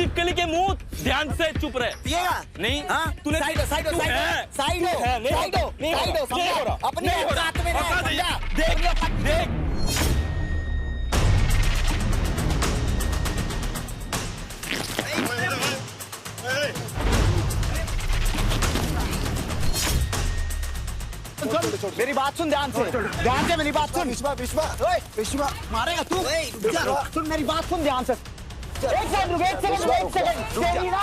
छिपकली के मुंह, ध्यान से चुप रहे। पिएगा? नहीं। हाँ? तूने साइड हो, साइड हो, साइड हो, साइड हो, साइड हो, साइड हो, समझा? अपने औकात में रहे, समझा? देख देख। मेरी बात सुन ध्यान से मेरी बात सुन। विश्वा मारेगा तू। सुन मेरी बात सुन ध्यान से। एक सेकंड रुक, एक सेकंड तेरी ना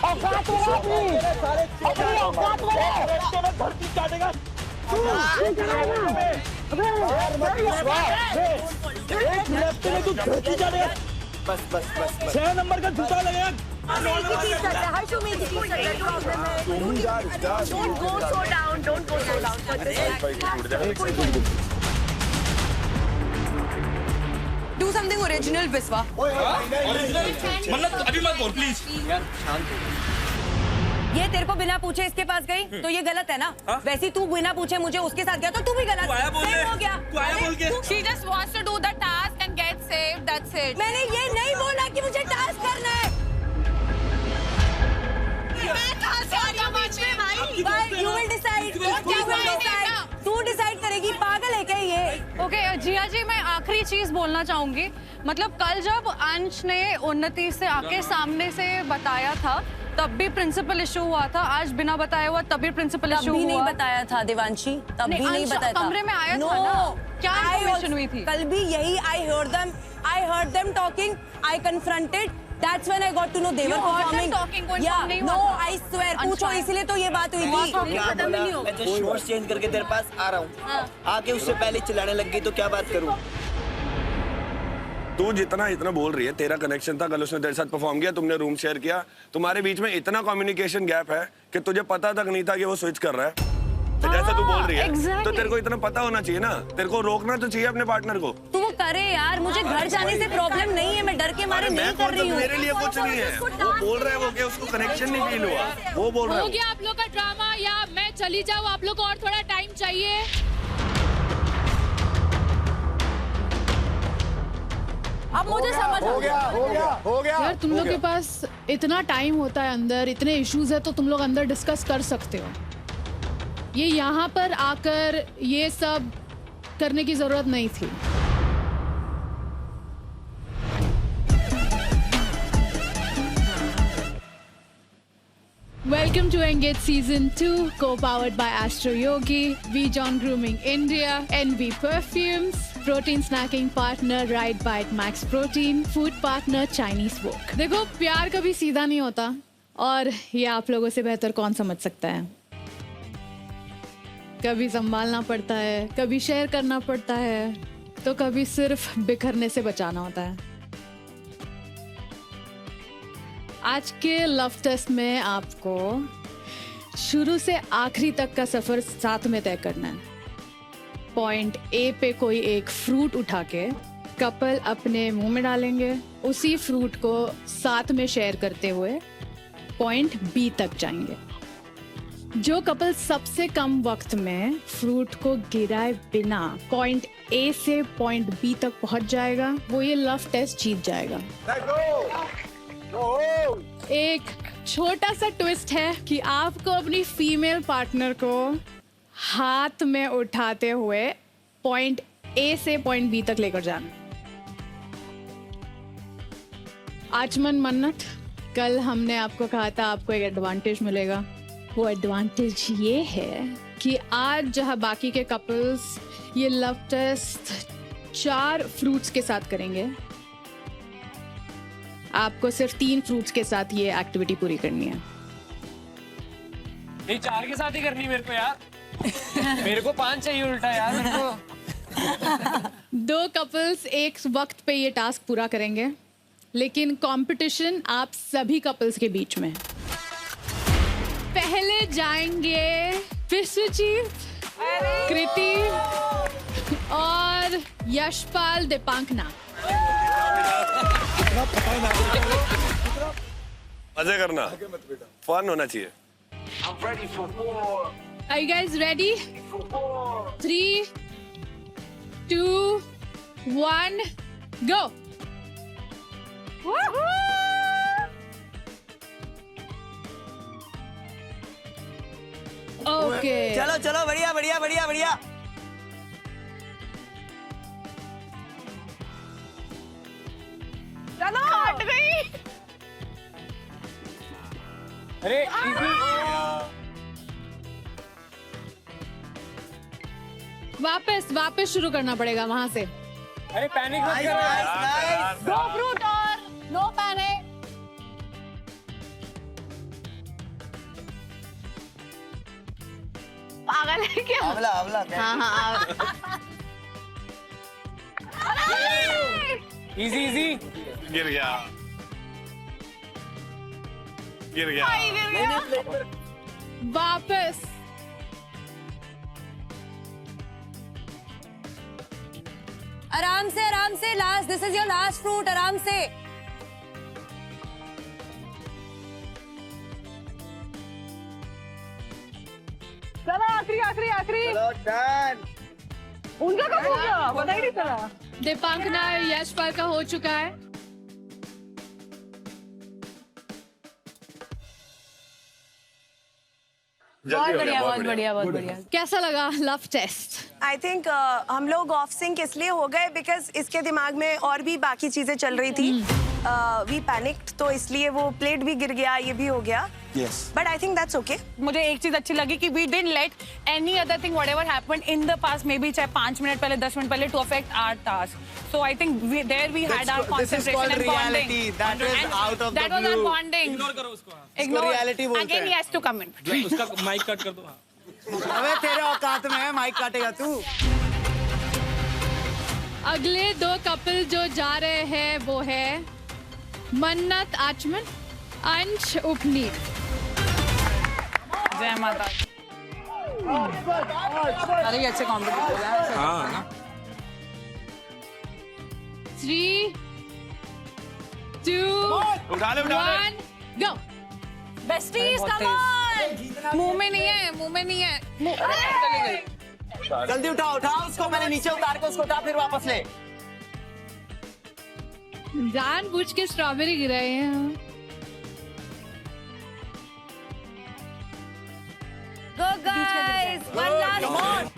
औकात में अपनी औकात में धरती काटेगा। बस 6 नंबर का जूता लगेगा। Do something original, Biswa. मन्नत अभी मत बोल प्लीज। ये तेरे को बिना पूछे इसके पास गई तो ये गलत है ना? वैसे तू बिना पूछे मुझे उसके साथ गया तो तू भी गलत हो गया। She just wants to do the task and get saved. That's it. मैंने ये नहीं बोला कि मुझे टास्क करना है। You will decide. तू डिसाइड करेगी, पागल है क्या ये? Okay, जिया जी मैं आखिरी चीज बोलना चाहूंगी। मतलब कल जब अंश ने उन्नति से आके सामने से बताया था तब भी प्रिंसिपल इशू हुआ था, आज बिना बताया हुआ तब भी प्रिंसिपल इशू हुआ। तब भी नहीं बताया था देवांशी, तब भी नहीं बताया था। कमरे में आया था ना? क्या इन्फॉर्मेशन हुई थी? कल भी यही I heard them talking. I confronted. That's when I got to know they were performing. Yeah, no, I swear. पूछो इसलिए तो ये बात हुई थी। मैं तो शोर्स चेंज करके तेरे पास आ रहा हूँ। आके उससे पहले चिल्लाने लग गई तो क्या बात करूँ? तू जितना बोल रही है, तेरा कनेक्शन था, कल उसने तेरे साथ परफॉर्म किया, तुमने रूम शेयर किया, तुम्हारे बीच में इतना कम्युनिकेशन गैप है कि तुझे पता तक नहीं था कि वो स्विच कर रहा है। तो जैसा तू बोल रही है तो तेरे को इतना पता होना चाहिए ना, तेरे को रोकना तो चाहिए अपने पार्टनर को। तू वो करे यार, मुझे घर जाने से प्रॉब्लम नहीं है, मैं डर के मारे नहीं कर रही हूँ। मेरे लिए कुछ नहीं है, वो बोल रहा है वो कि उसको कनेक्शन नहीं फील हुआ, वो बोल रहा है। हो गया आप लोग का ड्रामा, या मैं चली जाऊँ? आप लोग को और थोड़ा टाइम चाहिए? अब मुझे समझ हो गया यार तुम लोग के पास इतना टाइम होता है, अंदर इतने इश्यूज है तो तुम लोग अंदर डिस्कस कर सकते हो। ये यहाँ पर आकर ये सब करने की जरूरत नहीं थी। Welcome to Engage Season 2, co-powered by Astro Yogi, V-John Grooming India, NV Perfumes, Protein Snacking Partner, Right Bite Max Protein, Food Partner, Chinese Wok। देखो प्यार कभी सीधा नहीं होता और ये आप लोगों से बेहतर कौन समझ सकता है। कभी संभालना पड़ता है, कभी शेयर करना पड़ता है, तो कभी सिर्फ बिखरने से बचाना होता है। आज के लव टेस्ट में आपको शुरू से आखिरी तक का सफर साथ में तय करना है। पॉइंट ए पे कोई एक फ्रूट उठा के कपल अपने मुंह में डालेंगे, उसी फ्रूट को साथ में शेयर करते हुए पॉइंट बी तक जाएंगे। जो कपल सबसे कम वक्त में फ्रूट को गिराए बिना पॉइंट ए से पॉइंट बी तक पहुंच जाएगा, वो ये लव टेस्ट जीत जाएगा। एक छोटा सा ट्विस्ट है कि आपको अपनी फीमेल पार्टनर को हाथ में उठाते हुए पॉइंट ए से पॉइंट बी तक लेकर जाना। आचमन मन्नत, कल हमने आपको कहा था आपको एक एडवांटेज मिलेगा। वो एडवांटेज ये है कि आज जहां बाकी के कपल्स ये लव टेस्ट 4 फ्रूट्स के साथ करेंगे, आपको सिर्फ 3 फ्रूट्स के साथ ये एक्टिविटी पूरी करनी है। नहीं 4 के साथ ही करनी मेरे को यार। मेरे को 5 चाहिए उल्टा यार मेरे को। 2 कपल्स एक वक्त पे ये टास्क पूरा करेंगे, लेकिन कंपटीशन आप सभी कपल्स के बीच में। पहले जाएंगे विश्वजीत, कृति और यशपाल दीपांकना। मजे करना, फन होना चाहिए। Are you guys ready? 3, 2, 1 go. Okay. चलो चलो बढ़िया बढ़िया बढ़िया बढ़िया चलो हट गई। अरे easy। वापस शुरू करना पड़ेगा वहां से। अरे पैनिक मत करो यार। दो फ्रूट और नो पैनिक। पागल है क्या? आंवला आंवला हाँ इजी इजी। गिर गया गिर गया। वापस। आराम से last, this is your last fruit, आराम से। चलो आखिरी। चलो डन। उनका कब हो गया? पता ही नहीं चला। दीपांकना यशपाल का हो चुका है। बहुत बढ़िया। कैसा लगा लव टेस्ट? आई थिंक हम लोग ऑफ सिंक इसलिए हो गए बिकॉज इसके दिमाग में और भी बाकी चीजें चल रही थी। वी पैनिक्ड, तो इसलिए वो प्लेट भी गिर गया, ये भी हो गया। Yes. But I think that's okay. मुझे एक चीज अच्छी लगी कि we didn't let any other thing whatever happened in the past maybe चाहे 5 मिनट पहले 10 मिनट पहले to affect our task. So I think we had our concentration and bonding. That is And out of that the was our blue. bonding. Ignore करो उसको। Ignore. reality बोलते Again हैं। he has to come in. उसका mic cut कर दो। अबे तेरे औकात में है, माइक काटेगा तू। अगले 2 कपल जो जा रहे हैं वो है मन्नत आचमन, अंश उपनीत। जय माता। अरे ये अच्छे कॉम्पिटिशन है। हाँ। 3 2 उठा ले 1 go. Besties come on. मुंह में नहीं है। चली गई। जल्दी उठाओ उसको, मैंने नीचे उतार के उसको उठा, फिर वापस ले। जानबूझ के स्ट्रॉबेरी गिराए हैं। Go guys, one last.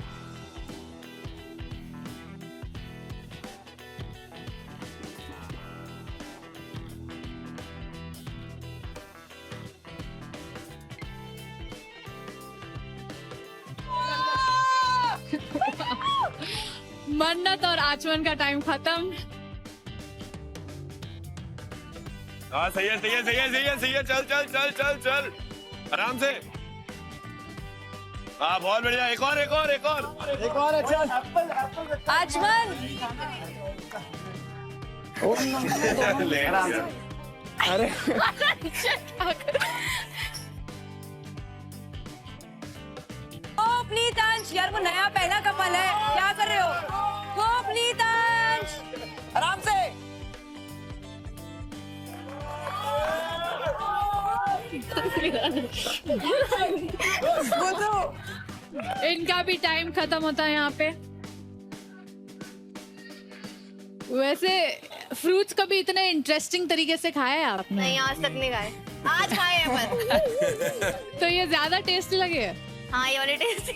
मन्नत और आचमन का टाइम खत्म। हाँ सही है। चल आराम से। हाँ बहुत बढ़िया। एक और आचमन, अरे ओ प्लीज अंश, यार वो नया पहला कपल है, क्या कर रहे हो? ओ प्लीज अंश, आराम से। इनका भी टाइम खत्म होता है यहाँ पे। वैसे फ्रूट्स कभी इतने इंटरेस्टिंग तरीके से खाए आपने? नहीं आज तक नहीं खाए, आज खाए हैं पर। तो ये ज्यादा टेस्ट लगे? हाँ ये वाले टेस्टी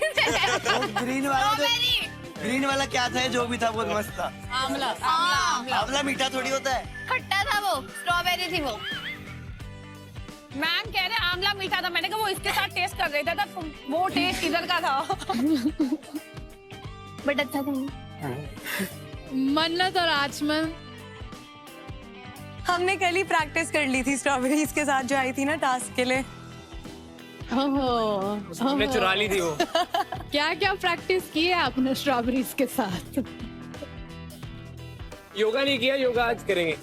ग्रीन वाला क्या था, जो भी था बहुत मस्त था। आंवला। आंवला मीठा थोड़ी होता है। खट्टा था वो, स्ट्रॉबेरी थी वो। मैम कह रहे आंवला मीठा था, मैंने कहा वो इसके साथ टेस्ट कर रहे थे, तो वो टेस्ट इधर का था। बट अच्छा था। मन्नत और आचमन, हमने कल ही प्रैक्टिस कर ली थी स्ट्रॉबेरीज के साथ जो आई थी ना टास्क के लिए। हमने चुरा ली थी वो। क्या क्या प्रैक्टिस की है आपने स्ट्रॉबेरीज के साथ? योगा नहीं किया, योगा आज करेंगे।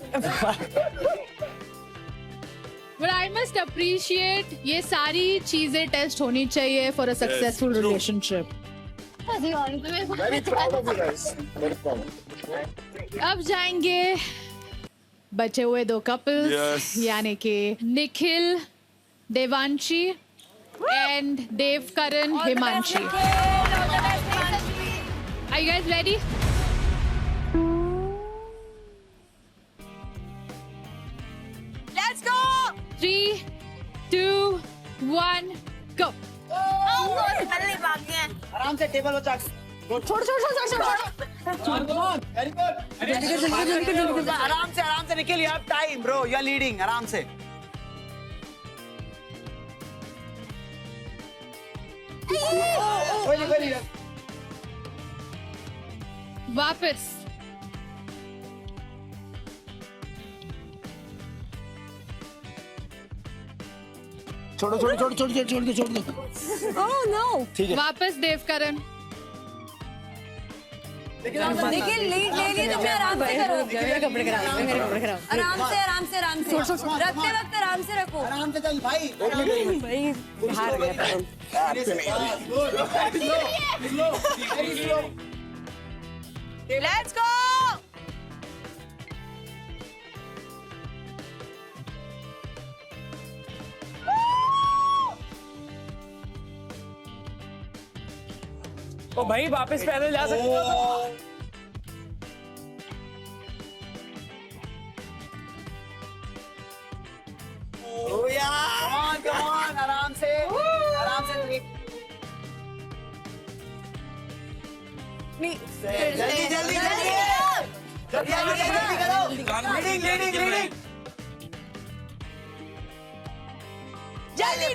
But I must appreciate ये सारी चीजें टेस्ट होनी चाहिए for a successful relationship. अब जाएंगे बचे हुए 2 कपल्स, Yes. यानी कि Nikhil Devanshi and Devkaran Himanshi. Are you guys ready? 1 go. आराम से टेबल हो चाक छोड़ आराम से निकल, you have time bro, you are leading, आराम से। वापस। छोड़ दो। Oh no. वापस देवकरण। निखिल लीड ले लिए तुमने, आराम से करो। मेरे कपड़े खराब। आराम से रखते वक्त आराम से रखो। आराम से चल भाई। भाई हार गया तुम। Let's go. तो भाई वापस पैदल जा सकते हो। Come on, आराम से जल्दी करो। लीडिंग जल्दी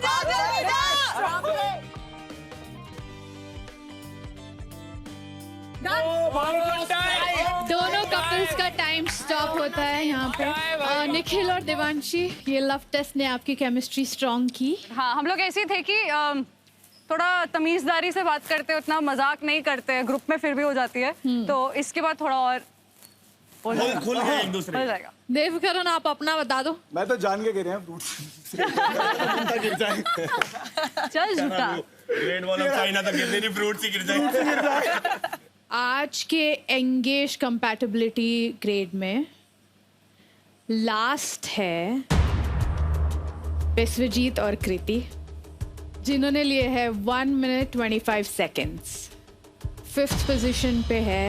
दोनों कपल्स का टाइम स्टॉप होता है यहाँ पे। निखिल और देवांशी, ये लव टेस्ट ने आपकी केमिस्ट्री स्ट्रॉन्ग की। हाँ, हम लोग ऐसे थे कि थोड़ा तमीजदारी से बात करते, उतना मजाक नहीं करते, ग्रुप में फिर भी हो जाती है, तो इसके बाद थोड़ा और खुल गए एक दूसरे। हो जाएगा। देवकरण, आप अपना बता दो। मैं तो जान के कह रहे हैं चल झूठा। ग्रेड 1 ऑफ चाइना तक गिरने नहीं, फ्रूट से गिर जाए। आज के एंगेज कंपैटिबिलिटी ग्रेड में लास्ट है विश्वजीत और कृति, जिन्होंने लिए है 1 minute 25 seconds। 5th पोजीशन पे है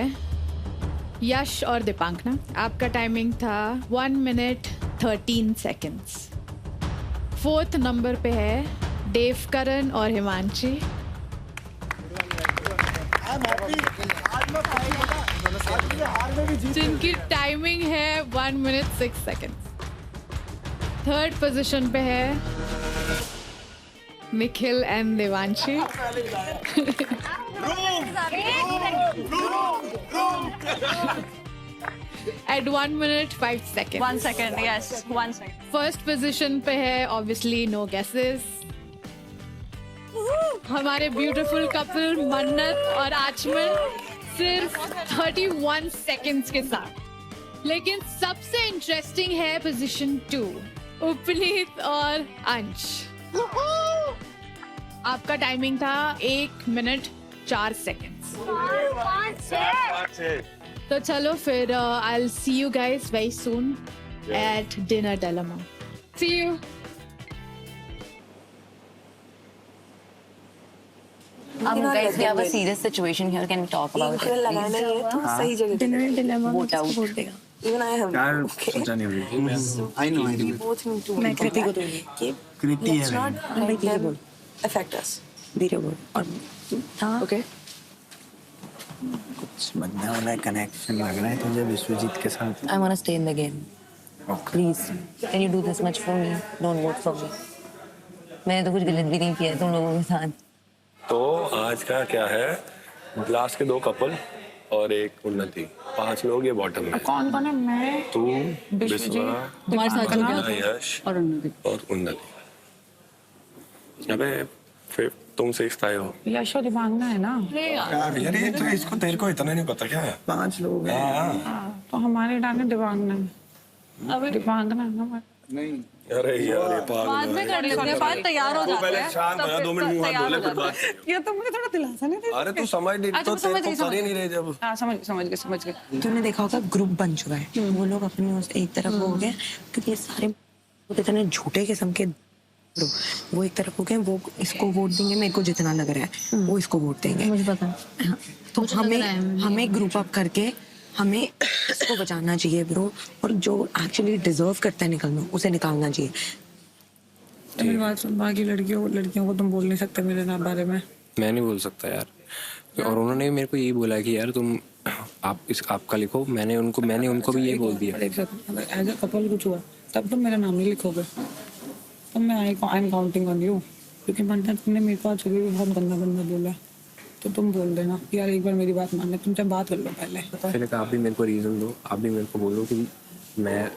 यश और दीपांकना, आपका टाइमिंग था 1 minute 13 seconds। 4th नंबर पे है देवकरण और हिमांशी, जिनकी टाइमिंग है 1 minute 6 seconds। 3rd पोजीशन पे है Nikhil and Devanshi, at 1 minute 5 seconds। 1 second, yes, 1 second। 1st position पे है ऑब्वियसली नो गेसेस हमारे ब्यूटीफुल कपल मन्नत और आचमन, सिर्फ 31 seconds के साथ। लेकिन सबसे इंटरेस्टिंग है पोजीशन 2, उपनीत और अंश। आपका टाइमिंग था 1 minute 4 seconds। तो चलो फिर I'll see you guys very soon at dinner dilemma। See you। Guys, we have a serious situation here. Can we talk about it? लगाना ही है तो सही जगह। Vote out. Even I have. I know Both need to. मैं कृति को दूंगी। कृति Let's not make them affect us. धीरे बोल। हाँ। Okay. कुछ बनने वाला कनेक्शन लग रहा है तुझे विश्वजीत के साथ। I want to stay in the game. Please, can you do this much for me? Don't vote for me. मैंने तो कुछ गलत भी नहीं किया तुम लोगों के साथ। तो आज का क्या है, लास्ट के 2 कपल और एक उन्नति, 5 लोग ये बॉटम में। कौन है? मैं, तू, विश्वा, यश और उन्नति। अबे फिर तुम 6th आए हो। यशो दिवांगना है ना? यार ये तो इसको तेरे को इतना नहीं पता क्या है? 5 लोग हैं। तो हमारे डाले दिवांगना है। दिवांगना है ना? नहीं अरे यार ये पागल बाद में कर लेते हैं, बाद तैयार हो जाते पहले हैं। शांत हो जा, 2 मिनट मुंह हाथ धो ले फिर बात। ये तो मुझे थोड़ा दिलासा नहीं देता। अरे तू समझ नहीं, तो तेरे को कर ही नहीं रहे जब। हाँ, समझ गए। तूने देखा होगा ग्रुप बन चुका है, वो लोग अपने एक तरफ हो गए, क्योंकि ये सारे इतने झूठे किस्म के वो एक तरफ हो गए, वो इसको वोट देंगे, मेरे को जितना लग रहा है वो इसको वोट देंगे, मुझे पता। तो हमें ग्रुप अप करके हमें इसको बचाना चाहिए ब्रो, और जो एक्चुअली डिजर्व करता है निकलना उसे निकालना चाहिए। मेरी बात सुन, बाकी लड़कियों को तुम बोल नहीं सकते मेरे नाम बारे में। मैं नहीं बोल सकता यार, और उन्होंने मेरे को यही बोला कि यार तुम आपका लिखो, मैंने उनको भी यही बोल दिया। एज अ कपल कुछ हुआ तब तुम मेरा नाम नहीं लिखोगे, तो मैं I am counting on you, क्योंकि मतलब तुमने मेरे को आज सुबह भी बहुत गंदा बोला, तो तुम बोल देना यार एक बार मेरी बात मान ले, तुम जब बात कर लो पहले। फिर आप भी मेरे को रीजन दो, आप भी मेरे को बोलो कि मैं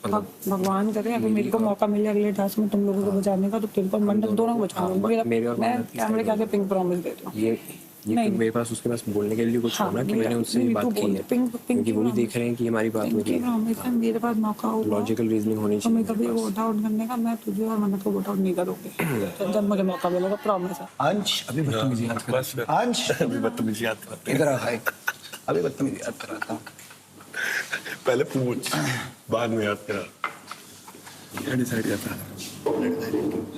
भगवान करे अगर मेरे को मौका मिले अगले टास्क में तुम लोगों को बचाने का, तो तेरे को मंडप दोनों को बचाऊंगा। मैं कैमरे के आगे पिंक प्रॉमिस देती हूँ। ये मेरे पास उसके पास बोलने के लिए कुछ होना कि मैंने उससे बात की है, क्योंकि वो भी देख रहे हैं कि हमारी बात हो रही है। मेरे पास मौका होगा, लॉजिकल रीजनिंग होनी तो मैं चाहिए। कभी वोट आउट करने का, मैं तुझे और मन्नत को वोट आउट नहीं करूँगी, तो जब मुझे मौका मिलेगा प्रॉमिस है। अंश अभी बदतमीजी याद कर, अंश अभी बदतमीजी याद कर, इधर आ भाई, अभी बदतमीजी याद कर रहा था। पहले पूछ, बाद में याद करा। क्या डिसाइड किया था?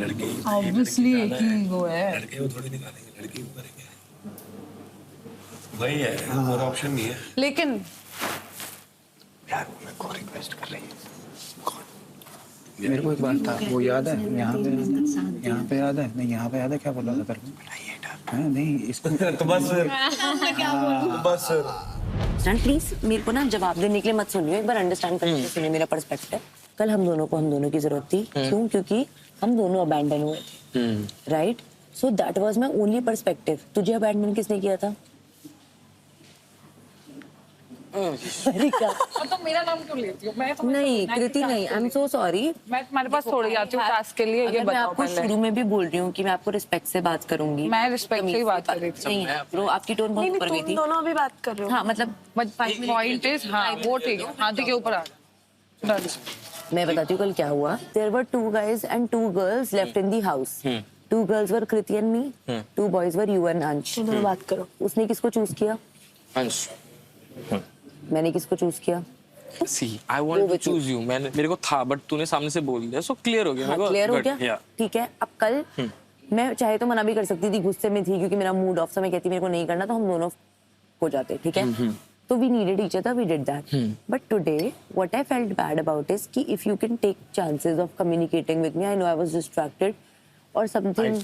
लड़की ऑब्वियसली एक ही वो है, लड़के वो थोड़ी निकालेंगे, लड़की वो करेंगे, वही है, और ऑप्शन नहीं है। लेकिन यार मैं को रिक्वेस्ट कर रही हूँ, मेरे को एक बात था, वो याद है यहाँ पे याद है, नहीं यहाँ पे याद है क्या बोला था तेरे को? नहीं इसको तो बस प्लीज मेरे को ना जवाब देने के लिए मत सुनियो, एक बार अंडरस्टैंड करके सुनिए मेरा पर्सपेक्टिव। कल हम दोनों की जरूरत थी, क्यों? क्योंकि हम दोनों अबैंडन हुए थे, right? So that was my only perspective. तुझे अबैंडन किसने किया था? तो मेरा नाम क्यों लेती हो? मैं तो नहीं कृति नहीं, आई एम सो सॉरी। मैं तुम्हारे पास थोड़ी आती हूँ टास्क के लिए, ये मैं आपको शुरू में भी बोल रही हूँ कि मैं आपको रिस्पेक्ट से बात करूंगी। मैं रिस्पेक्ट से ही बात कर रही थी। नहीं ब्रो, आपकी टोन बहुत ऊपर गई थी। दोनों अभी बात कर रहे हो। हाँ मतलब पॉइंट इज, हाँ वो ठीक है, हाथी के ऊपर आ जा। मैं बताती हूँ कल क्या हुआ। There were 2 guys and 2 girls left in the house. 2 girls were Kriti and me. 2 boys were you and Ansh. दोनों बात करो। उसने किसको चूज किया? अंश, मैंने किसको चूज किया? See I want to choose you, मैंने मेरे को था, बट तूने सामने से बोल दिया, सो क्लियर हो गया। हाँ, क्लियर हो गया। ठीक है, अब कल मैं चाहे तो मना भी कर सकती थी, गुस्से में थी क्योंकि मेरा मूड ऑफ था, मैं कहती मेरे को नहीं करना, तो हम दोनों हो जाते, ठीक है? So we needed each other, we did that. But today, what I felt bad about is कि if you can take chances of communicating with me, I know I was distracted or something.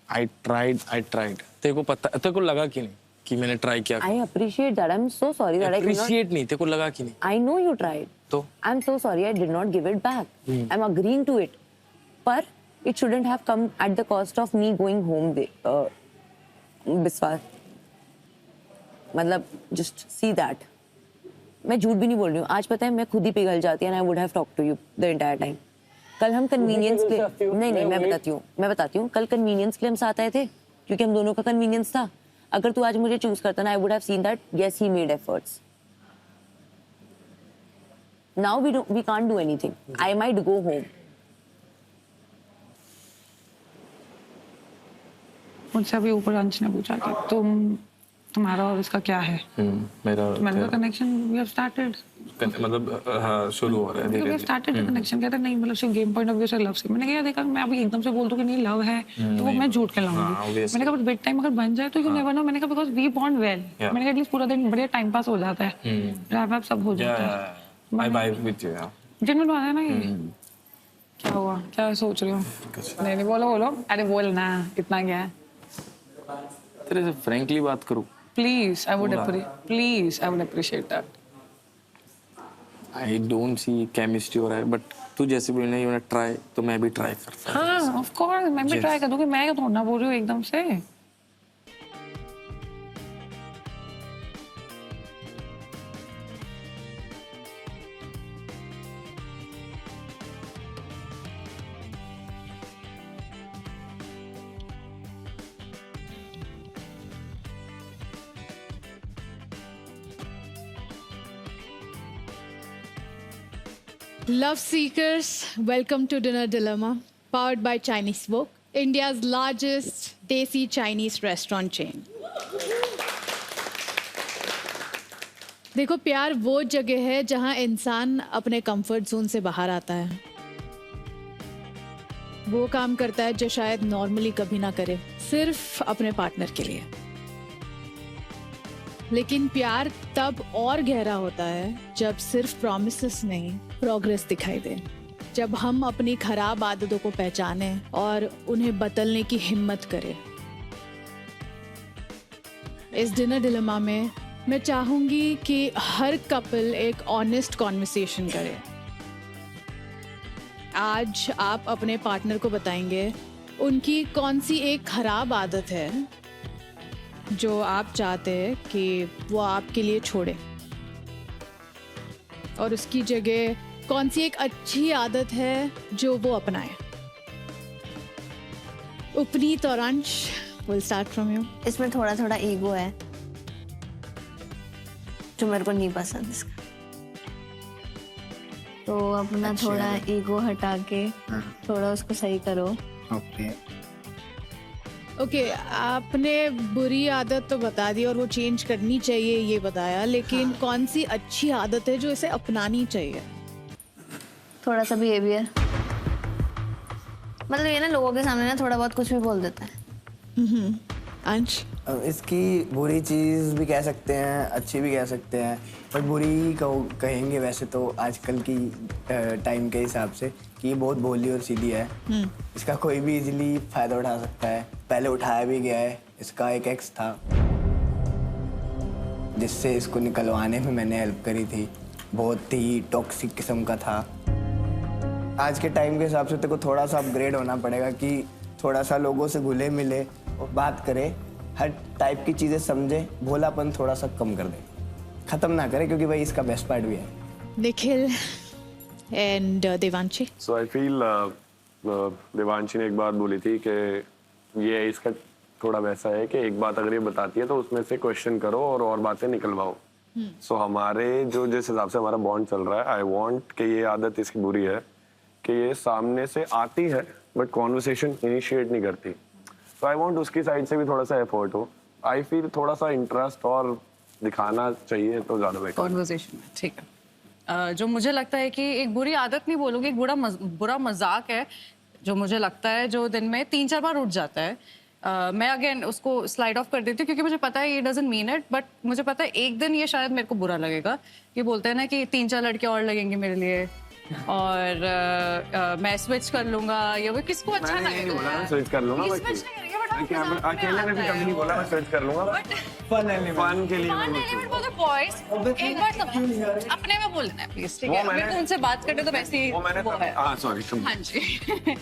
I tried. तेरे को पता, तेरे को लगा कि नहीं कि मैंने ट्राई किया? I appreciate that. I'm so sorry that I could not. Appreciate नहीं, तेरे को लगा कि नहीं? I know you tried. तो I'm so sorry I did not give it back. I'm agreeing to it. पर it shouldn't have come at the cost of me going home. विश्वास, मतलब just see that. मैं झूठ भी नहीं बोल रही हूँ। आज पता है मैं खुद ही पिघल जाती है, and I would have talked to you the entire time. कल हम कन्वीनियंस के नहीं मैं बताती हूँ कल कन्वीनियंस के लिए हम साथ आए थे, क्योंकि हम दोनों का कन्वीनियंस था। अगर तू आज मुझे चूज करता ना, I would have seen that yes he made efforts. Now we can't do anything. I might go home. मुझसे अभी ऊपर अंश ने पूछा कि तुम्हारा और इसका क्या है? मैंने कनेक्शन वी हैव स्टार्टेड, मतलब हाँ शुरू हो रहा है धीरे-धीरे। We have started connection. कहता नहीं मतलब सिर्फ गेम पॉइंट ऑफ व्यू से लव से। मैंने कहा देखा मैं अभी एकदम से बोल दूं कि नहीं लव है तो वो मैं झूठ के लाऊंगी। मैंने कहा बेड टाइम अगर बन जाए तो यू नेवर नो। मैंने कहा बिकॉज़ वी बॉन्ड वेल। मैंने कहा एटलीस्ट पूरा दिन बढ़िया टाइम पास हो जाता है, रैप अप सब हो जाता है। बाय बाय विद यू यार, जिनमें बात है ना ये क्या हुआ, क्या सोच रही हो? नहीं बोलो अरे बोल ना, इतना क्या है? तेरे से फ्रैंकली बात करूं? Please, I would appreciate that. I don't see chemistry हो रहा है, but तू जैसे भी नहीं होना ट्राई, तो मैं भी ट्राई करता हूँ। हाँ, of course, मैं भी ट्राई कर दूँगी। मैं क्या थोड़ा ना बोल रही हूँ एकदम से। Love seekers, welcome to Dinner Dilemma, powered by Chinese Book, India's largest desi Chinese restaurant chain. देखो प्यार वो जगह है जहां इंसान अपने कंफर्ट जोन से बाहर आता है, वो काम करता है जो शायद नॉर्मली कभी ना करे, सिर्फ अपने पार्टनर के लिए। लेकिन प्यार तब और गहरा होता है जब सिर्फ प्रॉमिसेस नहीं, प्रोग्रेस दिखाई दे। जब हम अपनी खराब आदतों को पहचाने और उन्हें बदलने की हिम्मत करें। इस डिनर डिलेमा में मैं चाहूंगी कि हर कपल एक ऑनेस्ट कॉन्वर्सेशन करे। आज आप अपने पार्टनर को बताएंगे उनकी कौन सी एक खराब आदत है जो आप चाहते हैं कि वो आपके लिए छोड़े, और उसकी जगह कौन सी एक अच्छी आदत है जो वो अपनाए। उपनीत और अंश, विल स्टार्ट फ्रॉम यू। इसमें थोड़ा थोड़ा ईगो है जो मेरे को नहीं पसंद इसका, तो अपना थोड़ा ईगो हटा के थोड़ा उसको सही करो। ओके, आपने बुरी आदत तो बता दी और वो चेंज करनी चाहिए ये बताया, लेकिन कौन सी अच्छी आदत है जो इसे अपनानी चाहिए? थोड़ा सा बिहेवियर, मतलब ये ना लोगों के सामने ना थोड़ा बहुत कुछ भी बोल देता है। अंश? इसकी बुरी चीज़ भी कह सकते हैं, अच्छी भी कह सकते हैं, पर बुरी कहेंगे वैसे तो आजकल की टाइम के हिसाब से कि ये बहुत भोली और सीधी है। इसका कोई भी इजीली फ़ायदा उठा सकता है, पहले उठाया भी गया है। इसका एक एक्स था जिससे इसको निकलवाने में मैंने हेल्प करी थी, बहुत ही टॉक्सिक किस्म का था। आज के टाइम के हिसाब से तेरे को थोड़ा सा अपग्रेड होना पड़ेगा कि थोड़ा सा लोगों से घुले मिले और बात करे, हर टाइप की चीज़ें समझे, भोलापन थोड़ा सा कम कर दे, ख़त्म ना करे, क्योंकि भाई इसका बेस्ट पार्ट भी है। Nikhil and Devanshi? So I feel Devanshi ने एक बात बोली थी कि ये इसका थोड़ा वैसा है कि एक बात अगर ये बताती है तो उसमें से क्वेश्चन करो और बातें निकलवाओ। सो हमारे जो जिस हिसाब से हमारा बॉन्ड चल रहा है, आई वांट कि ये आदत इसकी बुरी है कि ये सामने से आती है बट कॉन्वर्सेशन इनिशिएट नहीं करती। तो आई वांट उसकी साइड से भी थोड़ा सा एफर्ट हो। आई फील थोड़ा सा इंटरेस्ट और दिखाना चाहिए तो ज़्यादा बेटर कॉन्वर्सेशन में। ठीक है, जो मुझे लगता है कि एक बुरी आदत नहीं बोलूँगी, एक बुरा मजाक है जो मुझे लगता है जो दिन में 3-4 बार उठ जाता है। मैं अगेन उसको स्लाइड ऑफ कर देती हूँ क्योंकि मुझे पता है ये डजंट मीन इट, बट मुझे पता है एक दिन ये शायद मेरे को बुरा लगेगा। ये बोलते हैं ना कि 3-4 लड़के और लगेंगे मेरे लिए और मैं स्विच कर लूंगा, या वो किसको अच्छा लगेगा स्विच कर लूंगा, स्विच नहीं करेंगे, बट हम अकेले में भी कभी नहीं बोला मैं स्विच कर लूंगा, फन के लिए फॉर द बॉयज। एक बार अपने में बोलना है प्लीज, ठीक है? मेरे को उनसे बात करते तो वैसे ही वो है। सॉरी हाँ जी।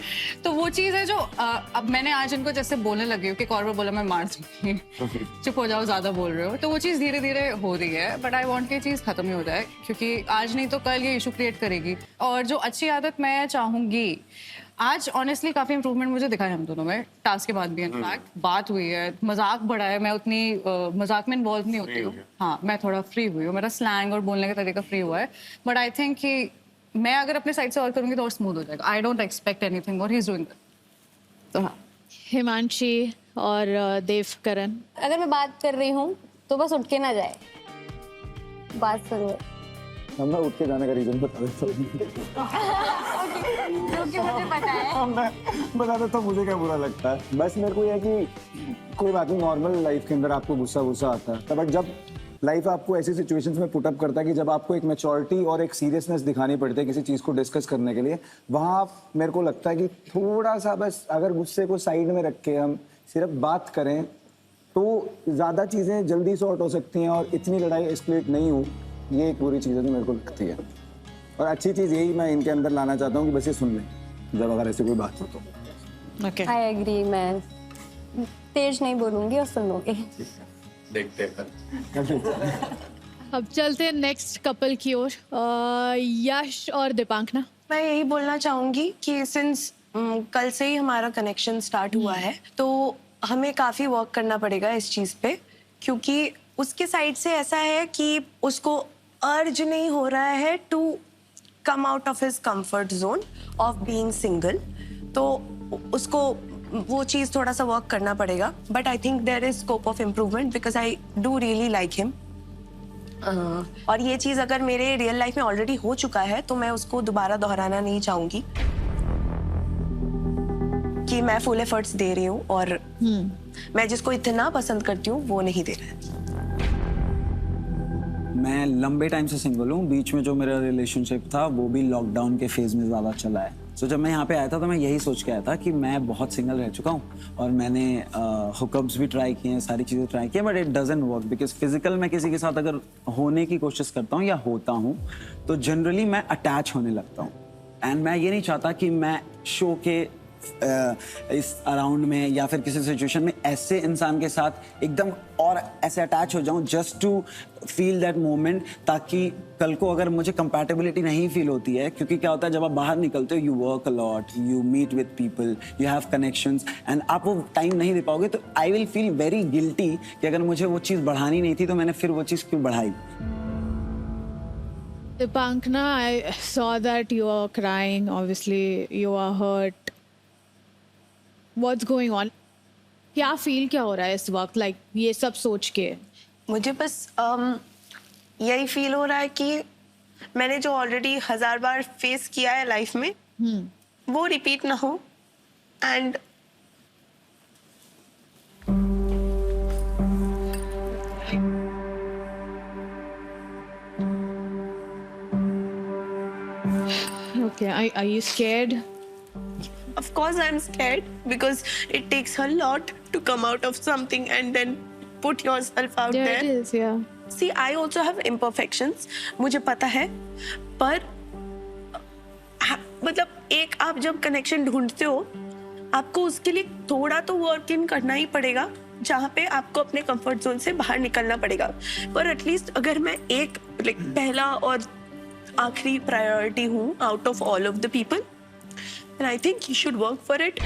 तो वो चीज़ है जो अब मैंने आज इनको जैसे बोलने लगी हूँ कि कॉर्बा बोला मैं मार दूंगी, चुप हो जाओ, ज्यादा बोल रहे हो, तो वो चीज़ धीरे धीरे हो रही है। बट आई वांट कि ये चीज़ खत्म ही हो जाए क्योंकि आज नहीं तो कल ये इशू क्रिएट करेगी। और जो अच्छी आदत मैं चाहूंगी, आज ऑनेस्टली काफी इंप्रूवमेंट मुझे दिखा है हम दोनों में, टास्क के बाद भी इनफैक्ट बात हुई है, मजाक बढ़ा है, मैं उतनी मजाक में इन्वॉल्व नहीं होती हूँ। हाँ, मैं थोड़ा फ्री हुई हूँ, मेरा स्लैंग और बोलने का तरीका फ्री हुआ है। बट आई थिंक कि मैं अगर अपने साइड से और करूँगी तो और स्मूथ हो जाएगा। आई डोंट एक्सपेक्ट एनीथिंग और ही इज डूइंग दैट। तो हाँ, हिमांशी और देवकरण? अगर मैं बात कर रही हूँ तो बस उठ के ना जाए, बात सुनो। मैं उठ के जाने का रीजन बता देता हूँ। क्योंकि मुझे पता है। मैं बता देता हूँ मुझे क्या बुरा लगता है। बस मेरे को यह कि कोई बात नहीं, नॉर्मल लाइफ के अंदर आपको गुस्सा आता है, बट जब लाइफ आपको ऐसी सिचुएशंस में पुट अप करता है कि जब आपको एक मैच्योरिटी और एक सीरियसनेस दिखानी पड़ती है किसी चीज़ को डिस्कस करने के लिए, वहाँ मेरे को लगता है कि थोड़ा सा बस अगर गुस्से को साइड में रख के हम सिर्फ बात करें तो ज़्यादा चीज़ें जल्दी सॉर्ट हो सकती हैं और इतनी लड़ाई एस्केलेट नहीं हो। ये एक बुरी चीज़ है जो मेरे को लगती है, और अच्छी चीज़ यही मैं इनके अंदर लाना चाहता हूँ कि बस ये सुन लें जब अगर ऐसी कोई बात हो तो। Okay. I agree, मैं तेज नहीं बोलूंगी और सुन लूंगी। देखते हैं। अब चलते हैं नेक्स्ट कपल की ओर, यश और दीपांकना। मैं यही बोलना चाहूंगी कि सिंस कल से ही हमारा कनेक्शन स्टार्ट हुआ है तो हमें काफ़ी वर्क करना पड़ेगा इस चीज़ पे, क्योंकि उसके साइड से ऐसा है कि उसको अर्ज नहीं हो रहा है to come out of his comfort zone of being single, तो उसको वो चीज़ थोड़ा सा वर्क करना पड़ेगा। But I think there is scope of improvement because I do really like him. और ये चीज़ अगर मेरे रियल लाइफ में ऑलरेडी हो चुका है तो मैं उसको दोबारा दोहराना नहीं चाहूँगी कि मैं फुल एफर्ट्स दे रही हूँ और मैं जिसको इतना पसंद करती हूँ वो नहीं दे रहा है। मैं लंबे टाइम से सिंगल हूँ। बीच में जो मेरा रिलेशनशिप था वो भी लॉकडाउन के फेज में ज़्यादा चला है। तो जब मैं यहाँ पे आया था तो मैं यही सोच के आया था कि मैं बहुत सिंगल रह चुका हूँ और मैंने हुकअप्स भी ट्राई किए हैं, सारी चीज़ें ट्राई की हैं, but it doesn't work because physical मैं किसी के साथ अगर होने की कोशिश करता हूँ या होता हूँ तो जनरली मैं अटैच होने लगता हूँ। एंड मैं ये नहीं चाहता कि मैं शो के इस अराउंड में या फिर किसी सिचुएशन में ऐसे इंसान के साथ एकदम और ऐसे अटैच हो जाऊं just to feel that moment, ताकि कल को अगर मुझे कंपैटिबिलिटी नहीं फील होती है, क्योंकि क्या होता है जब आप बाहर निकलते हो, you work a lot, you meet with people, you have connections and आप वो टाइम नहीं दे पाओगे तो I will feel very guilty कि अगर मुझे वो चीज़ बढ़ानी नहीं थी तो मैंने फिर वो चीज़ क्यों बढ़ाई। Dipankna, I saw that you are crying. Obviously, you are hurt. What's going on? क्या फील क्या हो रहा है इस वक्त, लाइक ये सब सोच के? मुझे बस यही फील हो रहा है कि मैंने जो ऑलरेडी 1000 बार फेस किया है लाइफ में वो रिपीट ना हो। And Okay, are you scared? of course I'm scared because it takes a lot to come out of something and then put yourself out Yeah, there. it is, yeah. See, I also have imperfections. मुझे पता है, पर मतलब एक आप जब connection ढूंढते हो आपको उसके लिए थोड़ा तो वर्क इन करना ही पड़ेगा, जहाँ पे आपको अपने कंफर्ट जोन से बाहर निकलना पड़ेगा। पर एटलीस्ट अगर मैं एक पहला और आखिरी प्रायोरिटी हूँ out of all of the people, and I think he should work for it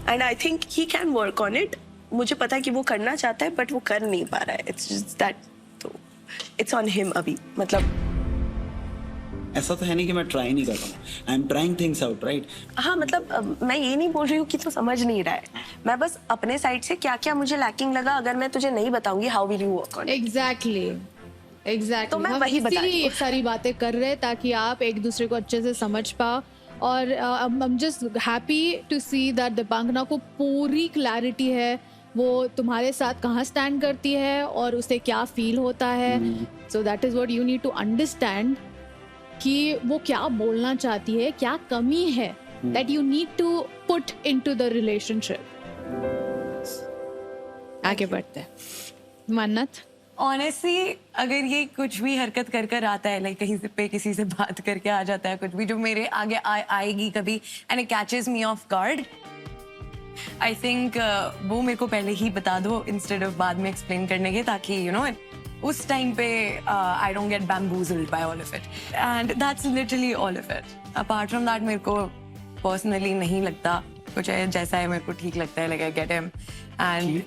and I think he can work on it. मुझे पता है कि वो करना चाहता है बट वो कर नहीं पा रहा है। It's just that, तो it's on him अभी। मतलब ऐसा तो है नहीं कि मैं ट्राई नहीं कर रहा हूँ, I am trying things out, right? हाँ, मतलब मैं ये नहीं बोल रही हूँ कि तू समझ नहीं रहा है। मैं बस अपने साइड से क्या क्या मुझे लैकिंग लगा अगर मैं तुझे नहीं बताऊंगी, how will you work on? Exactly तो मैं वही बता रही हूँ। ये सारी बातें कर रहे हैं ताकि आप एक दूसरे को अच्छे से समझ पाओ। और I am just happy to see that Deepankana को पूरी क्लैरिटी है वो तुम्हारे साथ कहाँ स्टैंड करती है और उसे क्या फील होता है। So that is what you need to understand कि वो क्या बोलना चाहती है, क्या कमी है that you need to put into the relationship. आगे बढ़ते हैं। मन्नत, ऑनेस्टली अगर ये कुछ भी हरकत कर कर आता है, लाइक कहीं पे किसी से बात करके आ जाता है, कुछ भी जो मेरे आगे आएगी कभी and it catches me of guard, I think वो मेरे को पहले ही बता दो इंस्टेड ऑफ बाद में एक्सप्लेन करने के, ताकि यू नो उस टाइम पे I don't get bamboozled by all of it and that's literally all of it. Apart from that मेरे को पर्सनली नहीं लगता कुछ है, जैसा है मेरे को ठीक लगता है, like I get him and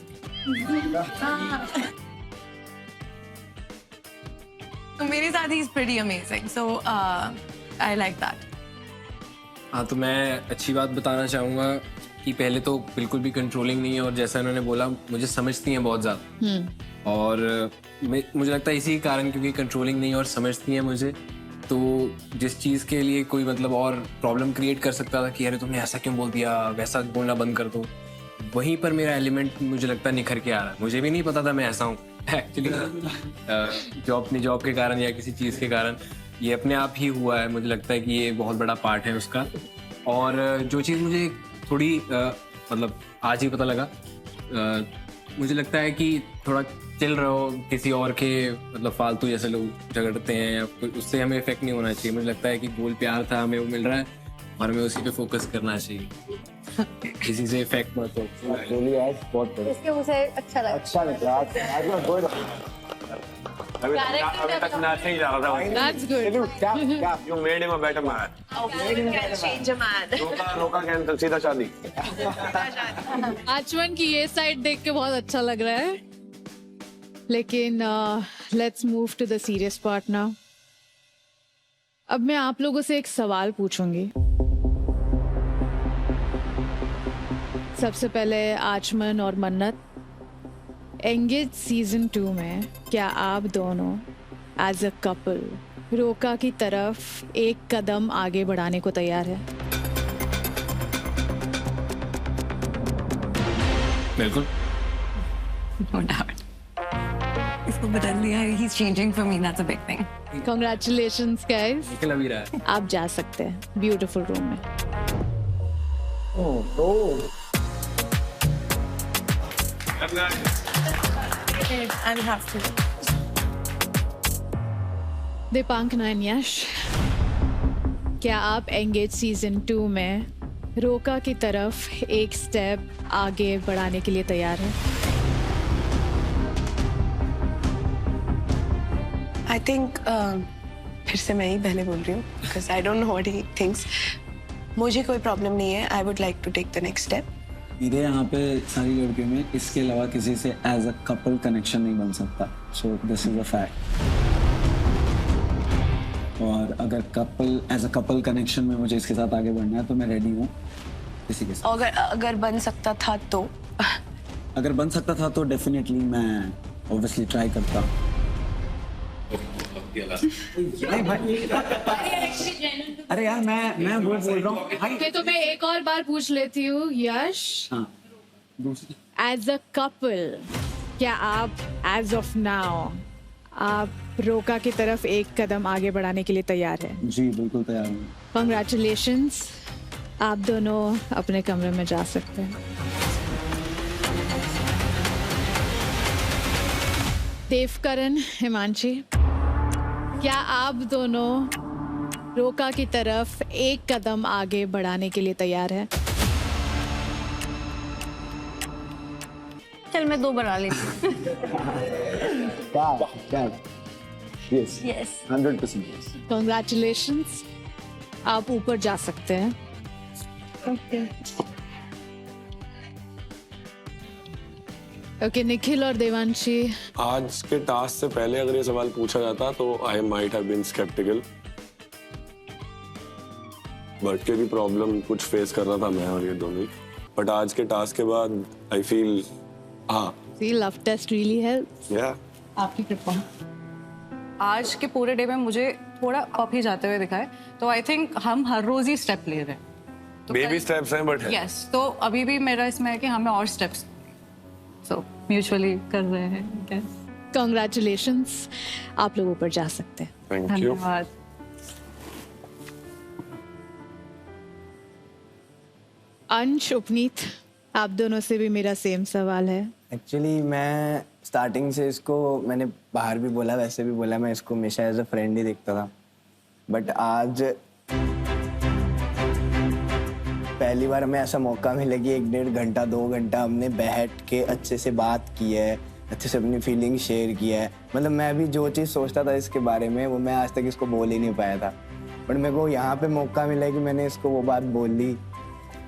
मेरे साथ he is pretty amazing, so I like that. हाँ, तो मैं अच्छी बात बताना चाहूँगा कि पहले तो बिल्कुल भी कंट्रोलिंग नहीं है और जैसा इन्होंने बोला मुझे समझती हैं बहुत ज़्यादा। और मुझे लगता है इसी कारण, क्योंकि कंट्रोलिंग नहीं और समझती हैं मुझे, तो जिस चीज़ के लिए कोई मतलब और प्रॉब्लम क्रिएट कर सकता था कि अरे तुमने ऐसा क्यों बोल दिया, वैसा बोलना बंद कर दो, वहीं पर मेरा एलिमेंट मुझे लगता है निखर के आ रहा है। मुझे भी नहीं पता था मैं ऐसा हूँ एक्चुअली, अपनी जॉब के कारण या किसी चीज़ के कारण ये अपने आप ही हुआ है। मुझे लगता है कि ये बहुत बड़ा पार्ट है उसका। और जो चीज़ मुझे थोड़ी मतलब आज ही पता लगा, मुझे लगता है कि थोड़ा चिल रहो, किसी और के मतलब फालतू जैसे लोग झगड़ते हैं या उससे हमें इफेक्ट नहीं होना चाहिए। मुझे लगता है कि गोल प्यार था, हमें वो मिल रहा है और हमें उसी पे फोकस करना चाहिए, किसी से इफेक्ट मत हो। इसके मुझे अच्छा लगा। अभी तक नाच नहीं जा रहा था। that's good. You made him a better man. change a man. रोका कैंसिल, सीधा शादी। आचमन की ये साइड देख के बहुत अच्छा लग रहा है, लेकिन let's move to the serious part now. अब मैं आप लोगों से एक सवाल पूछूंगी। सबसे पहले आचमन और मन्नत, एंगेज सीजन 2 में क्या आप दोनों एज अ कपल रोका की तरफ एक कदम आगे बढ़ाने को तैयार है? बिल्कुल। No doubt. उसको बदल दिया, he's changing for me, that's a big thing. Congratulations guys. निकल अभी रहा है। आप जा सकते हैं ब्यूटीफुल रूम में। I'll have to. दीपांकना एंड यश, क्या आप एंगेज सीजन 2 में रोका की तरफ एक स्टेप आगे बढ़ाने के लिए तैयार हैं? I think फिर से मैं ही पहले बोल रही हूँ because I don't know what he thinks. मुझे कोई प्रॉब्लम नहीं है. I would like to take the next step. मेरे यहाँ पे सारी लड़कियों में इसके अलावा किसी से एज अ कपल कनेक्शन नहीं बन सकता, so this is a fact. और अगर एज अ कपल कनेक्शन में मुझे इसके साथ आगे बढ़ना है तो मैं रेडी हूँ किसी के साथ। अगर बन सकता था तो अगर बन सकता था तो डेफिनेटली मैं ऑब्वियसली ट्राई करता। अरे यार मैं वो बोल रहा हूँ ओके, तो मैं एक और बार पूछ लेती हूँ यश, एज अ कपल क्या आप एज ऑफ नाउ आप रोका की तरफ एक कदम आगे बढ़ाने के लिए तैयार हैं? जी बिल्कुल तैयार हूँ। कंग्रेचुलेशंस, आप दोनों अपने कमरे में जा सकते हैं। देवकरण, हिमांशी, क्या आप दोनों रोका की तरफ एक कदम आगे बढ़ाने के लिए तैयार हैं? चल मैं 2 बढ़ा लेती हूँ। Yes yes 100% yes. कंग्रेचुलेशंस, आप ऊपर जा सकते हैं। ओके, निखिल और देवांशी, आज के टास्क से पहले अगर ये सवाल पूछा जाता तो I might have been sceptical, but क्योंकि प्रॉब्लम कुछ फेस कर रहा था मैं और ये दोनों, बट आज के टास्क के बाद I feel see love test really helps. या आपकी कृपा। आज के पूरे डे में मुझे थोड़ा अप ही जाते हुए दिखा है, तो आई थिंक हम हर रोज ही स्टेप ले रहे हैं। तो बेबी स्टेप्स हैं बट यस, तो अभी भी मेरा इसमें है कि हमें और स्टेप्स सो म्यूचुअली कर रहे हैं। कंग्रेचुलेशंस, आप लोग ऊपर जा सकते हैं। Thank you. धन्यवाद। अंश, उपनीत, आप दोनों से भी मेरा सेम सवाल है। एक्चुअली मैं स्टार्टिंग से इसको मैंने बाहर भी बोला वैसे भी बोला, मैं इसको हमेशा एज अ फ्रेंड ही देखता था, बट आज पहली बार हमें ऐसा मौका मिला कि 1-1.5 घंटा 2 घंटा हमने बैठ के अच्छे से बात की है, अच्छे से अपनी फीलिंग शेयर किया है। मतलब मैं भी जो चीज़ सोचता था इसके बारे में वो मैं आज तक इसको बोल ही नहीं पाया था, बट मेरे को यहाँ पे मौका मिला कि मैंने इसको वो बात बोल ली।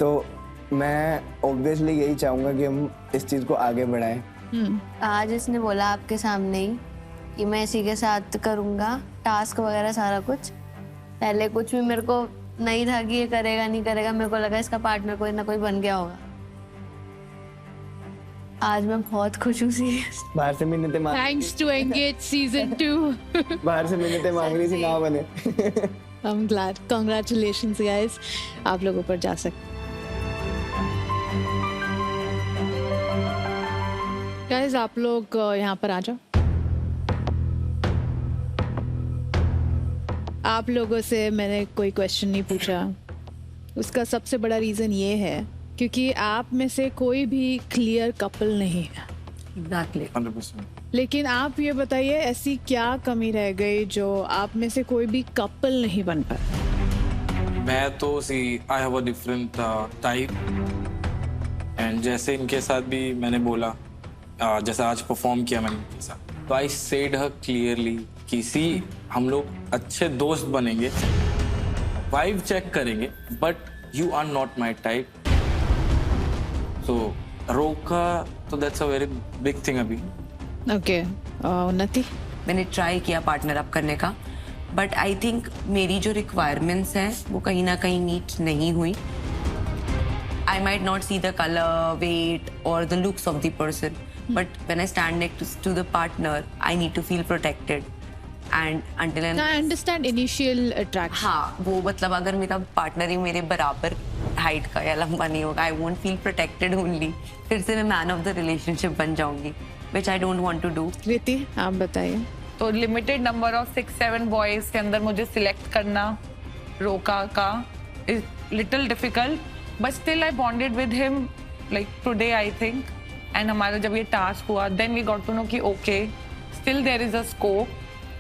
तो मैं ऑब्वियसली यही चाहूँगा कि हम इस चीज़ को आगे बढ़ाएं। आज इसने बोला आपके सामने ही कि मैं इसी के साथ करूँगा टास्क वगैरह सारा कुछ। पहले कुछ भी मेरे को नहीं था कि ये करेगा नहीं करेगा, मेरे को लगा इसका पार्टनर कोई ना कोई बन गया होगा। आज मैं बहुत खुश हूँ सीरियस। बाहर से मिन्नतें मांग, थैंक्स टू एंगेज सीजन 2। बाहर से मिन्नतें मांग रही थी ना बने। I am glad. Congratulations guys, आप लोग ऊपर जा सकते हैं। गाइस आप लोग यहाँ पर आ जाओ। आप लोगों से मैंने कोई क्वेश्चन नहीं पूछा, उसका सबसे बड़ा रीज़न ये है क्योंकि आप में से कोई भी क्लियर कपल नहीं है। एग्जैक्टली 100%। लेकिन आप ये बताइए ऐसी क्या कमी रह गई जो आप में से कोई भी कपल नहीं बन पाया? मैं तो I have a different type, and जैसे इनके साथ भी मैंने बोला, जैसे आज परफॉर्म किया मैंने इनके साथ, तो आई सेड हर क्लियरली कि सी हम लोग अच्छे दोस्त बनेंगे, वाइब चेक करेंगे, but you are not my type. So Roka तो that's a very big thing अभी। ओके, उन्नति, मैंने ट्राई किया पार्टनर अप करने का, बट आई थिंक मेरी जो रिक्वायरमेंट्स हैं वो कहीं ना कहीं मीट नहीं हुई। I might not see the color, weight or the looks of the person, but when I stand next to the partner, I need to feel protected. And until I understand initial attraction. हाँ, वो मतलब अगर मेरा partner ही मेरे बराबर height का या लंबा नहीं होगा, I won't feel protected only. फिर से मैं मैन ऑफ द रिलेशनशिप बन जाऊंगी। which I don't want to do. कृति आप बताइए। तो लिमिटेड नंबर ऑफ 6-7 बॉयज के अंदर मुझे सिलेक्ट करना रोका का is little difficult, but still I bonded with him like today I think. And हमारा जब ये टास्क हुआ then we got to know कि okay still there is a scope,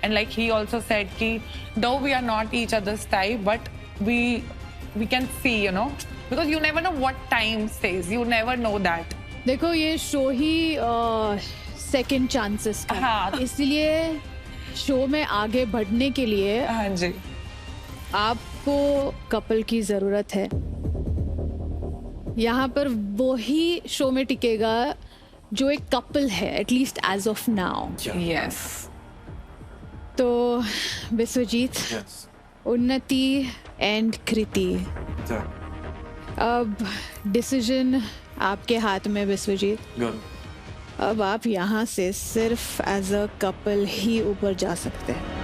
and like he also said कि though we are not each others type but we can see, you know, because you never know what time says, you never know that. देखो ये show ही second chances का, हाँ। इसलिए show में आगे बढ़ने के लिए हाँ जी, आपको कपल की जरूरत है। यहाँ पर वो ही शो में टिकेगा जो एक कपल है, at least as of now. yes. तो विश्वजीत, उन्नति एंड कृति, अब डिसीजन आपके हाथ में विश्वजीत। अब आप यहाँ से सिर्फ एज अ कपल ही ऊपर जा सकते हैं।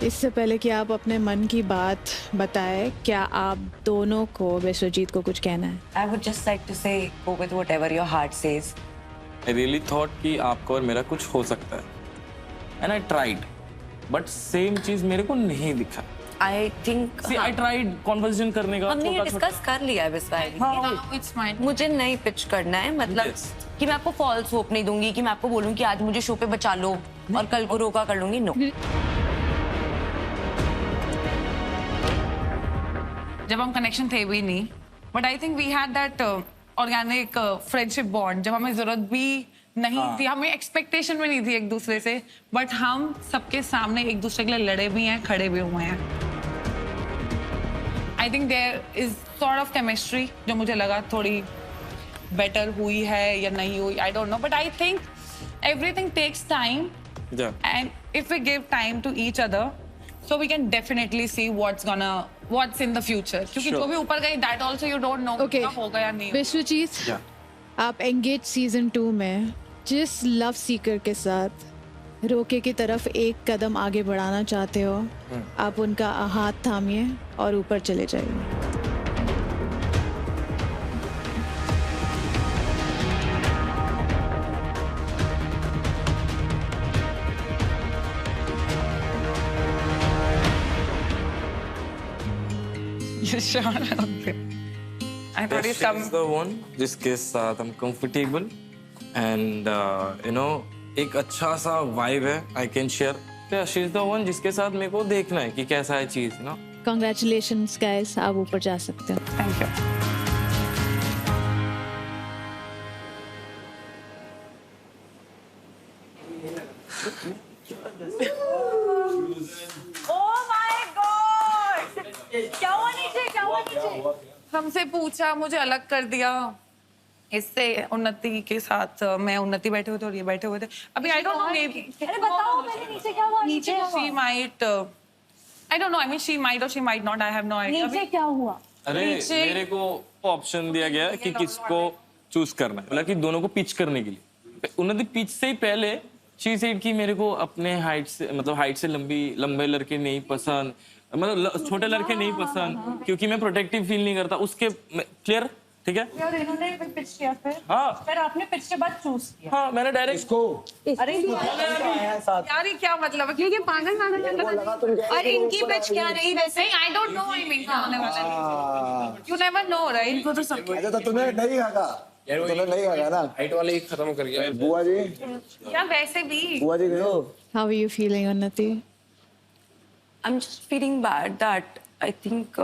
इससे पहले कि आप अपने मन की बात बताएं, क्या आप दोनों को, विश्वजीत को कुछ कहना है? I would just like to say, go with whatever your heart says. I really thought कि आपको और मेरा कुछ हो सकता है, and I tried, but same चीज मेरे को नहीं दिखा। I think See, I tried conversation करने का, हमने ये डिस्कस कर लिया है विस्वाइली। It's fine. मुझे नहीं पिच करना है, मतलब Yes. कि मैं आपको फॉल्स होप नहीं दूंगी कि मैं आपको बोलूं कि आज मुझे शो पे बचा लो और कल को रोका कर लूंगी। नो, जब हम कनेक्शन थे भी नहीं, but I think we had that organic friendship bond. जब हमें जरूरत भी नहीं थी, हमें एक्सपेक्टेशन भी नहीं थी एक दूसरे से, बट हम सबके सामने एक दूसरे के लिए लड़े भी हैं, खड़े भी हुए हैं। I think there is sort of chemistry जो मुझे लगा थोड़ी बेटर हुई है या नहीं हुई, I don't know, but I think everything takes time, and if we give time to each other so we can definitely see what's in the future, क्योंकि जो भी ऊपर गई that also you don't know Okay. कब होगा या नहीं। विश्वजीत, आप एंगेज सीजन 2 में जिस लव सीकर के साथ रोके की तरफ एक कदम आगे बढ़ाना चाहते हो, आप उनका हाथ थामिए और ऊपर चले जाइए। Sure. Okay. I thought he's come. She's the one जिसके साथ हम comfortable and you know एक अच्छा सा vibe है, I can share. Yeah, she's the one जिसके साथ मेरे को देखना है कि कैसा है चीज, you know. Congratulations guys, आप ऊपर जा सकते हो। Thank you. Oh my God! क्या हुआ नीचे? क्या हुआ नीचे? हमसे पूछा, मुझे अलग कर दिया इससे। उन्नति के साथ मैं उन्नति बैठे हुए थे और ये बैठे हुए थे। अभी आई डोंट नो, अरे बताओ पहले नीचे क्या हुआ? नीचे क्या हुआ? she might I don't know, I mean she might or she might not, I have no idea। नीचे क्या हुआ? अरे मेरे को ऑप्शन दिया गया कि किसको चूज करना है, मतलब कि दोनों को पिच करने के लिए। उन्नति पिच से ही पहले शी सेड कि मेरे को अपने हाइट से, मतलब हाइट से लंबे लड़के नहीं पसंद, मतलब छोटे लड़के नहीं पसंद, क्योंकि मैं प्रोटेक्टिव फील नहीं करता उसके। क्लियर? ठीक है। और इन्होंने पिच किया हाँ फिर आपने पिच के बाद चूज किया। हाँ, मैंने डायरेक्ट इसको। अरे यार ये क्या मतलब है? ये पागल और इनकी पिच क्या रही वैसे? आई डोंट नो, आई मीन क्या होने वाला है, यू नेवर नो राइट। इनको तो सब अच्छा तो तुम्हें नहीं आगा, तुम्हें नहीं आगा ना। हाइट वाले ही खत्म कर गया। बुआ जी, क्या वैसे भी बुआ जी गए हो? How are you feeling, उन्नति? I'm just feeling bad that I think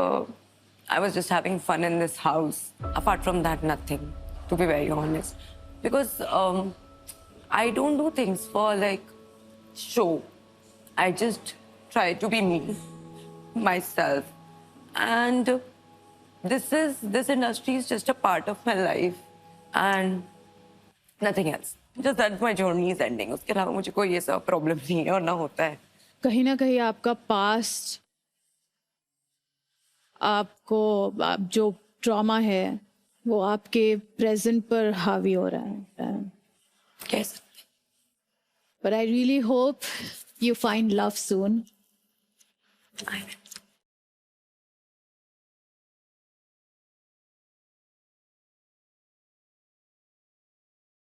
I was just having fun in this house. Apart from that, nothing, to be very honest. Because I don't do things for like show. I just try to be me, myself. And this industry is just a part of my life and nothing else. Just that my journey is ending. उसके अलावा मुझे कोई ऐसा problem नहीं है और ना होता है। कहीं ना कहीं आपका पास्ट, आपको जो ट्रॉमा है वो आपके प्रेजेंट पर हावी हो रहा है। कैसे? But I really hope you find love soon.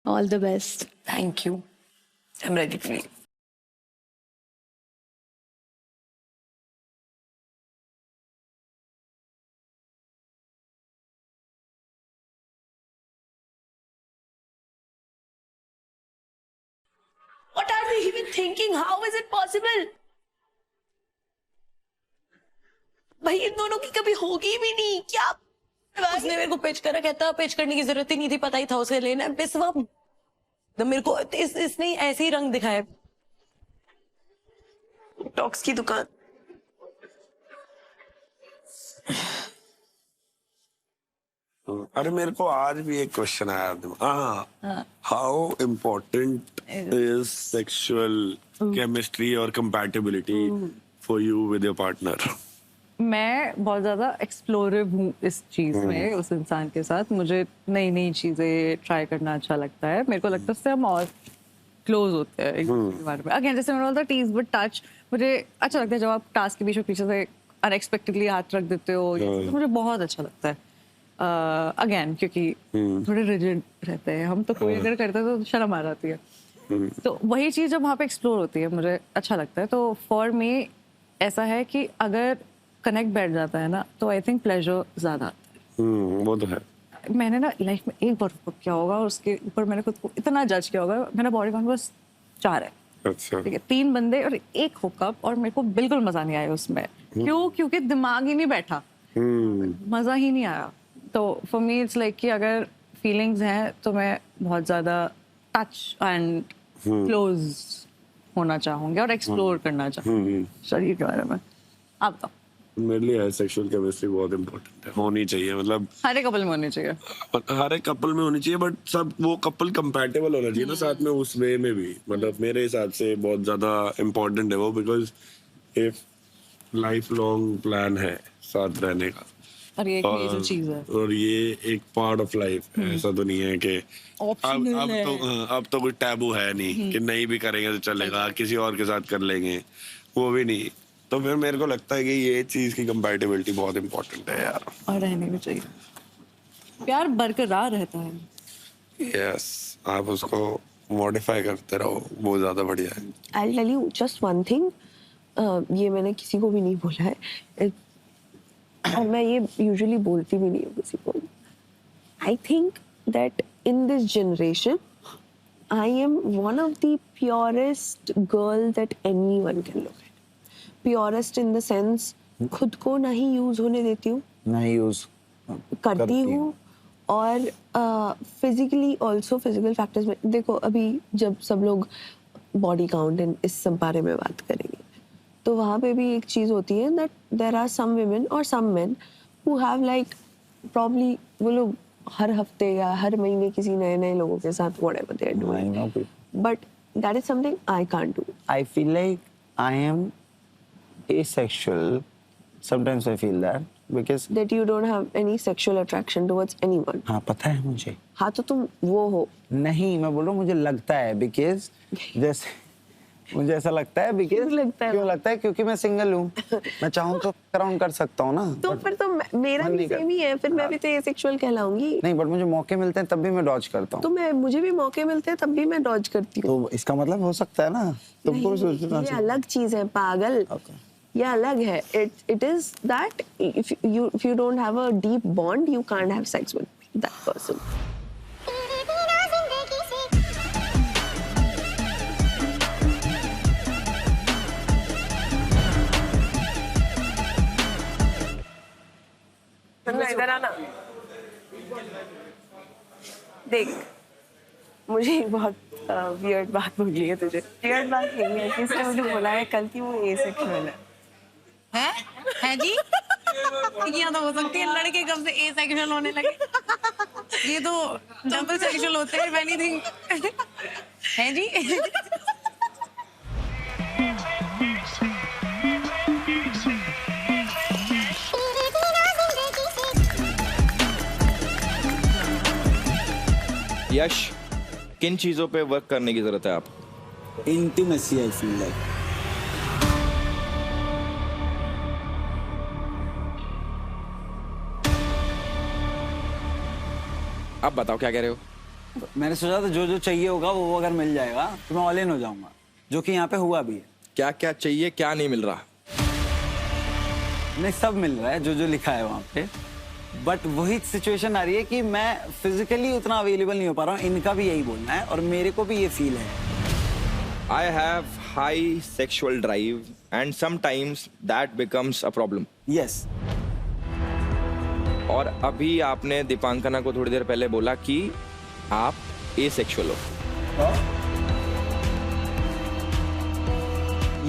All the best. Thank you. I am ready to leave. What are they even thinking? How is it possible? भाई इन दोनों की कभी होगी भी नहीं क्या? उसने मेरे को पिच करा, कहता पिच करने की जरूरत ही नहीं थी, पता ही था उसे लेना है. बिस्वा तो मेरे को इसने ऐसे ही रंग दिखाया. टॉक्स की दुकान. अरे मेरे को आज भी एक क्वेश्चन आया. How important is sexual chemistry और compatibility for you with your partner? मैं बहुत ज़्यादा एक्सप्लोरिव हूँ इस चीज़ में, उस इंसान के साथ. मुझे नई नई चीज़ें ट्राई करना अच्छा लगता है. मेरे को लगता है उससे हम और क्लोज होते हैं एक दूसरे के बारे में. अगेन जैसे मैंने बोला था टीज विद टच, मुझे अच्छा लगता है जब आप टास्क के बीच में पीछे से अनएक्सपेक्टेडली हाथ रख देते हो, तो मुझे बहुत अच्छा लगता है. अगेन क्योंकि थोड़े रिजिड रहते हैं हम, तो कोई अगर करता है तो शर्म आ जाती है. तो वही चीज़ जब वहाँ पे एक्सप्लोर होती है मुझे अच्छा लगता है. तो फॉर मी ऐसा है कि अगर कनेक्ट बैठ जाता है ना, तो आई थिंक प्लेजर ज्यादा आता है. वो तो है. मैंने ना लाइफ में एक बार किया होगा और उसके ऊपर मैंने खुद को इतना जज किया होगा. मेरा बॉडी काउंट बस 4 है. अच्छा. ठीक है, 3 बंदे और एक हुकअप, और मेरे को बिल्कुल मजा नहीं आया उसमें. क्यों? क्योंकि दिमाग ही नहीं बैठा, मजा ही नहीं आया. तो फॉर मी इट्स लाइक कि अगर फीलिंग्स हैं तो मैं बहुत ज्यादा टच एंड क्लोज होना चाहूंगी और एक्सप्लोर करना चाहूंगी शरीर के बारे में. आप तो मेरे लिए सेक्सुअल केमिस्ट्री बहुत इम्पोर्टेंट है, होनी चाहिए. मतलब हर एक कपल में होनी चाहिए. हर एक कपल में होनी चाहिए, बट सब वो कपल कंपैटिबल होना चाहिए ना साथ में, उस वे में भी. मतलब मेरे हिसाब से बहुत ज्यादा इम्पोर्टेंट है वो, because if life long plan है साथ रहने का, और ये एक मेजर चीज है, और ये एक पार्ट ऑफ लाइफ है. ऐसा तो नहीं है कि अब तो कोई टैबू है नहीं कि नहीं भी करेंगे तो चलेगा, किसी और के साथ कर लेंगे, वो भी नहीं. तो फिर मेरे को लगता है कि ये चीज की कंपैटिबिलिटी बहुत इम्पोर्टेंट है यार, और रहने भी चाहिए. प्यार बरकरार रहता है. यस, आप उसको मॉडिफाई करते रहो, वो ज्यादा बढ़िया है. I'll tell you just one thing. ये मैंने किसी को भी नहीं बोला है, और मैं ये यूजुअली बोलती भी नहीं हूँ किसी को. I think that in this generation, I am one of the purest girl that anyone can look at. Purest in the sense, खुद को नहीं यूज होने देती हूँ, नहीं यूज करती हूँ. और फिजिकली ऑल्सो, फिजिकल फैक्टर्स में देखो, अभी जब सब लोग बॉडी काउंट इस सब बारे में बात करेंगे, तो वहाँ पे भी एक चीज़ होती है that there are some women और some men who have like probably, वो लोग हर हफ्ते या हर महीने किसी नए नए लोगों के साथ whatever they are doing, but that is something I can't do. I feel like I am asexual. Sometimes I feel that because that you don't have any sexual attraction towards anyone. हाँ, पता है मुझे. हाँ, तो तुम वो हो. नहीं, मैं बोल रहा हूँ मुझे लगता है, because जैसे मुझे ऐसा लगता है, because क्यों लगता है? क्योंकि मैं सिंगल हूँ. मैं चाहूँ तो अराउंड कर सकता हूँ ना. तो फिर तो मेरा भी सेम ही है, फिर मैं भी तो एसेक्सुअल कहलाऊंगी. नहीं, बट मुझे मौके मिलते हैं तब भी मैं डॉज करता हूँ. तो मुझे भी मौके मिलते हैं तब भी मैं डॉज करती हूँ. तो इसका मतलब हो सकता है ना, तुमको सोचना ये अलग चीज है पागल. ये अलग है. It is that if you don't have a deep bond, you can't have sex with that person. इधर आना. देख, मुझे एक बहुत वियर्ड बात बोली है तुझे. वियर्ड बात यही है कि इसने मुझे बोला है कल की वो एसेक्सुअल है. है जी? ये तो हो सकती है, लड़के कब से एसेक्सुअल होने लगे? ये तो डबल सेक्सुअल होते हैं. एनीथिंग है जी? यश, किन चीजों पे वर्क करने की जरूरत है आपको? Intimacy, I feel like. आप बताओ क्या कह रहे हो? मैंने सोचा था जो जो चाहिए होगा वो अगर मिल जाएगा तो मैं ऑल इन हो जाऊंगा, जो कि यहाँ पे हुआ भी है। क्या क्या चाहिए, क्या नहीं मिल रहा? नहीं, सब मिल रहा है जो जो लिखा है वहाँ पे, बट वही सिचुएशन आ रही है कि मैं फिजिकली उतना अवेलेबल नहीं हो पा रहा हूँ। इनका भी यही बोलना है और मेरे को भी ये फील है। I have high sexual drive and sometimes that becomes a problem. Yes. और अभी आपने दीपांकना को थोड़ी देर पहले बोला कि आप एसेक्सुअल हो।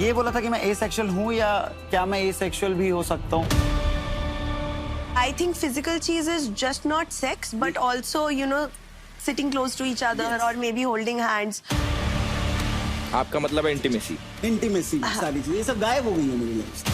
ये बोला था कि मैं एसेक्सुअल हूँ या क्या मैं एसेक्सुअल भी हो सकता हूँ? I think physical cheese is just not sex, but also, you know, sitting close to each other or maybe holding hands. आपका मतलब है इंटीमेसी? इंटीमेसी सारी चीजें सब गायब हो गई है मेरी लाइफ से।